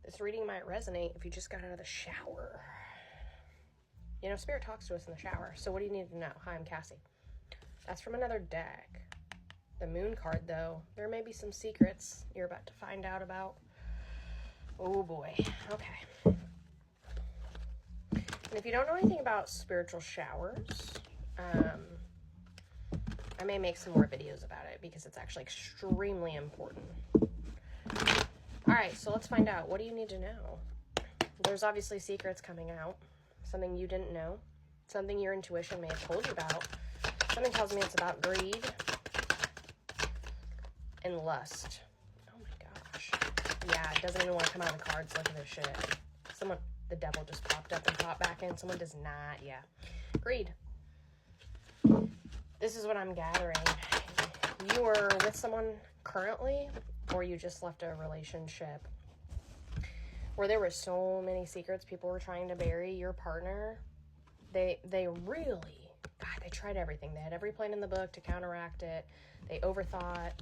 This reading might resonate if you just got out of the shower. You know, Spirit talks to us in the shower. So what do you need to know? Hi, I'm Cassie. That's from another deck. The Moon card, though, there may be some secrets you're about to find out about. Oh boy. Okay. And if you don't know anything about spiritual showers, I may make some more videos about it because it's actually extremely important. All right, so let's find out. What do you need to know? There's obviously secrets coming out. Something you didn't know. Something your intuition may have told you about. Something tells me it's about greed and lust. Oh my gosh. Yeah, it doesn't even want to come out of the cards. Look at this shit. The devil just popped up and popped back in. Someone does not. Yeah. Greed. This is what I'm gathering. You are with someone currently, or you just left a relationship where there were so many secrets people were trying to bury. Your partner, they really, God, they tried everything. They had every plan in the book to counteract it. They overthought.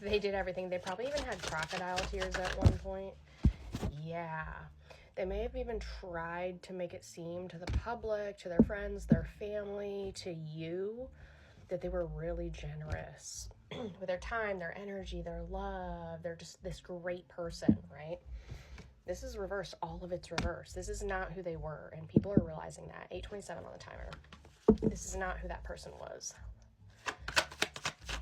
They did everything. They probably even had crocodile tears at one point. Yeah. They may have even tried to make it seem to the public, to their friends, their family, to you, that they were really generous with their time, their energy, their love. They're just this great person, right? This is reverse. All of it's reverse. This is not who they were, and people are realizing that. 8:27 on the timer. This is not who that person was.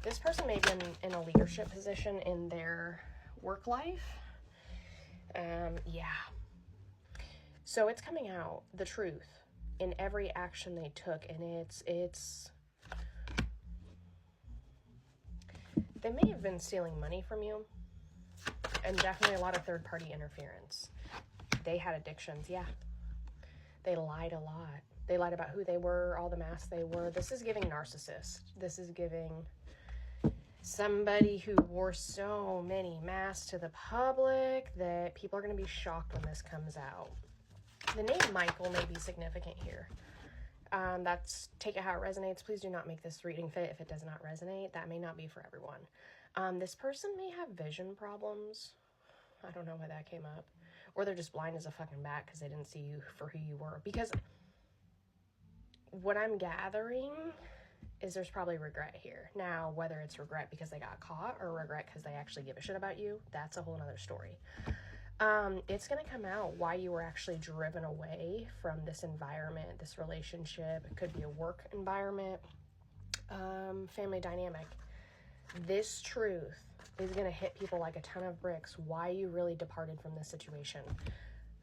This person may be in a leadership position in their work life. Yeah. So it's coming out, the truth, in every action they took, and it's they may have been stealing money from you, and definitely a lot of third-party interference. They had addictions, yeah. They lied a lot. They lied about who they were, all the masks they were. This is giving narcissist. This is giving somebody who wore so many masks to the public that people are going to be shocked when this comes out. The name Michael may be significant here. That's, take it how it resonates. Please do not make this reading fit if it does not resonate. That may not be for everyone. This person may have vision problems. I don't know why that came up. Or they're just blind as a fucking bat because they didn't see you for who you were. Because what I'm gathering is there's probably regret here. Now, whether it's regret because they got caught or regret because they actually give a shit about you, that's a whole nother story. It's going to come out why you were actually driven away from this environment, this relationship. It could be a work environment, family dynamic. This truth is going to hit people like a ton of bricks, why you really departed from this situation.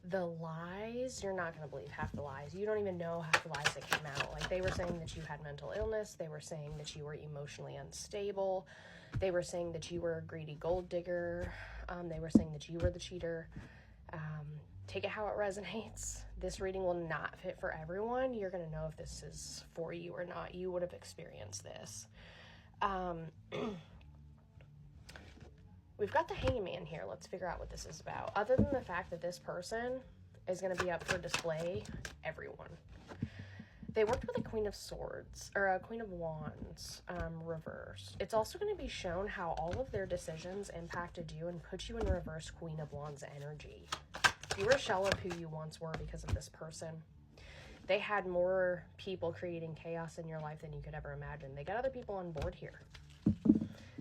The lies, you're not going to believe half the lies. You don't even know half the lies that came out. Like, they were saying that you had mental illness. They were saying that you were emotionally unstable. They were saying that you were a greedy gold digger. They were saying that you were the cheater. Take it how it resonates. This reading will not fit for everyone. You're going to know if this is for you or not. You would have experienced this. We've got the Hangman here. Let's figure out what this is about. Other than the fact that this person is going to be up for display, everyone. They worked with a Queen of Swords, or a Queen of Wands, reversed. It's also going to be shown how all of their decisions impacted you and put you in reverse Queen of Wands energy. You were a shell of who you once were because of this person. They had more people creating chaos in your life than you could ever imagine. They got other people on board here.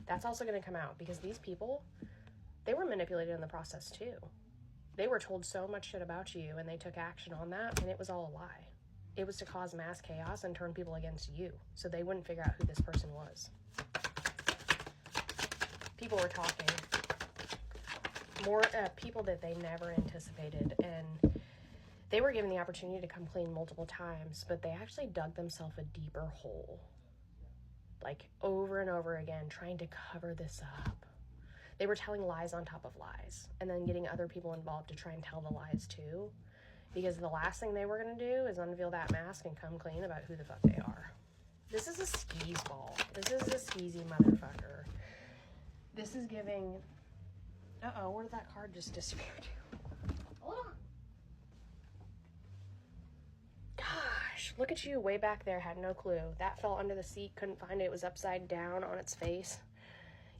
That's also going to come out because these people, they were manipulated in the process too. They were told so much shit about you and they took action on that, and it was all a lie. It was to cause mass chaos and turn people against you so they wouldn't figure out who this person was. People were talking. More people that they never anticipated, and they were given the opportunity to come clean multiple times, but they actually dug themselves a deeper hole. Like, over and over again, trying to cover this up. They were telling lies on top of lies, and then getting other people involved to try and tell the lies too. Because the last thing they were going to do is unveil that mask and come clean about who the fuck they are. This is a skis ball. This is a skeezy motherfucker. This is giving... Uh-oh, where did that card just disappear to? Hold on. Gosh, look at you way back there, had no clue. That fell under the seat, couldn't find it. It was upside down on its face.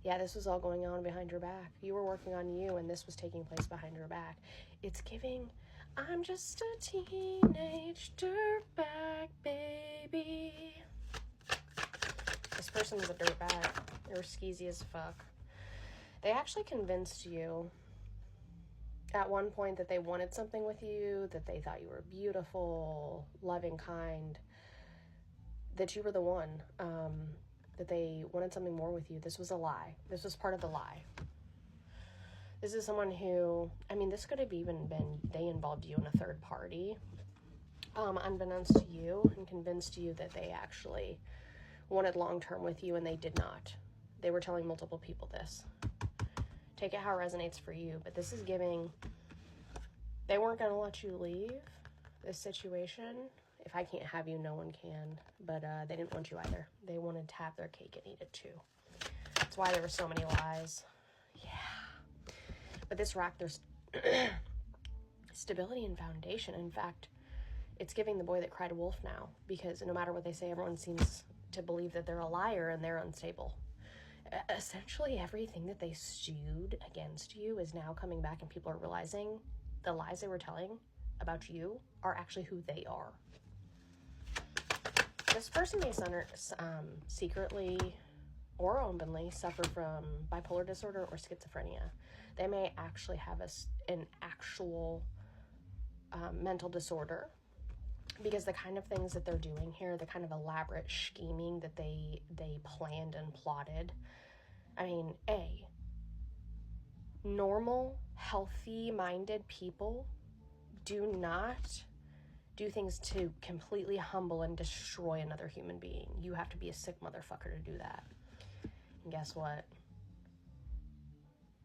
Yeah, this was all going on behind your back. You were working on you, and this was taking place behind your back. It's giving, I'm just a teenage dirtbag, baby. This person's a dirtbag. They're skeezy as fuck. They actually convinced you at one point that they wanted something with you, that they thought you were beautiful, loving, kind, that you were the one, that they wanted something more with you. This was a lie. This was part of the lie. This is someone who, I mean, this could have even been they involved you in a third party, unbeknownst to you, and convinced you that they actually wanted long-term with you, and they did not. They were telling multiple people this. Take it how it resonates for you, but this is giving, they weren't going to let you leave this situation. If I can't have you, no one can. But they didn't want you either. They wanted to have their cake and eat it too. That's why there were so many lies. Yeah. But this rock, there's stability and foundation. In fact, it's giving the boy that cried wolf now. Because no matter what they say, everyone seems to believe that they're a liar and they're unstable. Essentially, everything that they stewed against you is now coming back, and people are realizing the lies they were telling about you are actually who they are. This person may secretly or openly suffer from bipolar disorder or schizophrenia. They may actually have an actual mental disorder, because the kind of things that they're doing here, the kind of elaborate scheming that they planned and plotted. I mean, normal, healthy-minded people do not do things to completely humble and destroy another human being. You have to be a sick motherfucker to do that. And guess what?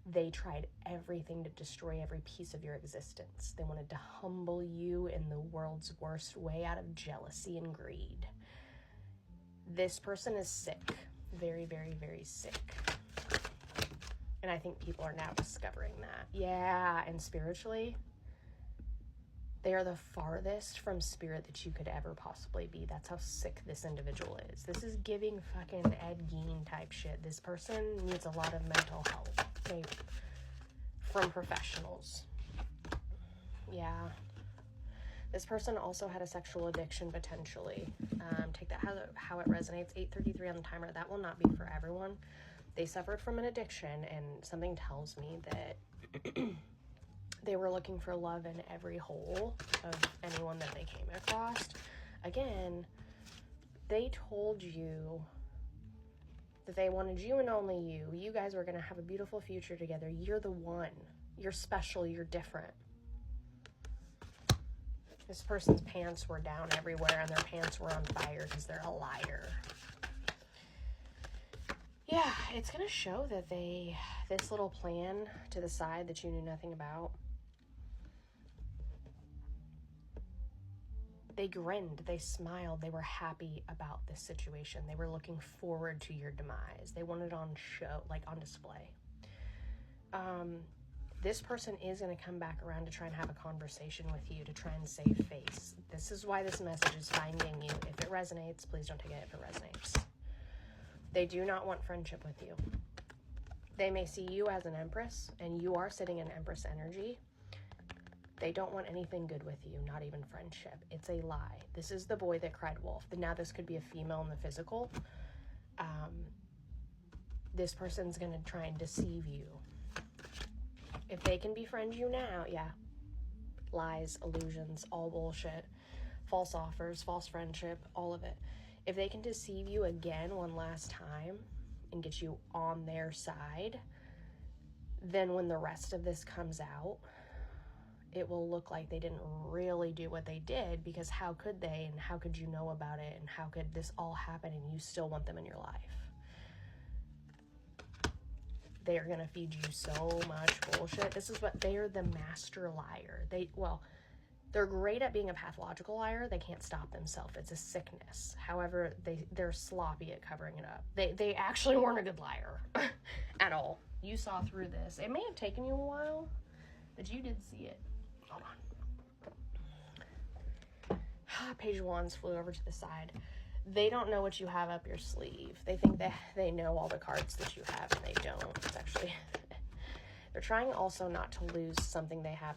They tried everything to destroy every piece of your existence. They wanted to humble you in the world's worst way, out of jealousy and greed. This person is sick. Very, very, very sick. And I think people are now discovering that. Yeah, and spiritually, they are the farthest from spirit that you could ever possibly be. That's how sick this individual is. This is giving fucking Ed Gein type shit. This person needs a lot of mental help, maybe, from professionals. Yeah. This person also had a sexual addiction, potentially. Take that how it resonates. 8:33 on the timer. That will not be for everyone. They suffered from an addiction, and something tells me that they were looking for love in every hole of anyone that they came across. Again, they told you that they wanted you and only you. You guys were going to have a beautiful future together. You're the one. You're special. You're different. This person's pants were down everywhere, and their pants were on fire because they're a liar. Yeah, it's going to show that this little plan to the side that you knew nothing about, they grinned, they smiled, they were happy about this situation. They were looking forward to your demise. They wanted it on show, like on display. This person is going to come back around to try and have a conversation with you, to try and save face. This is why this message is finding you. If it resonates, please don't take it if it resonates. They do not want friendship with you. They may see you as an empress, and you are sitting in empress energy. They don't want anything good with you, not even friendship. It's a lie. This is the boy that cried wolf. Now this could be a female in the physical. This person's going to try and deceive you. If they can befriend you now, yeah. Lies, illusions, all bullshit. False offers, false friendship, all of it. If they can deceive you again one last time and get you on their side, then when the rest of this comes out, it will look like they didn't really do what they did, because how could they, and how could you know about it, and how could this all happen and you still want them in your life? They are going to feed you so much bullshit. This is what, they are the master liar. They're great at being a pathological liar. They can't stop themselves. It's a sickness. However, they're sloppy at covering it up. They actually weren't a good liar at all. You saw through this. It may have taken you a while, but you did see it. Hold on. Page of Wands flew over to the side. They don't know what you have up your sleeve. They think that they know all the cards that you have, and they don't. It's actually... They're trying also not to lose something they have.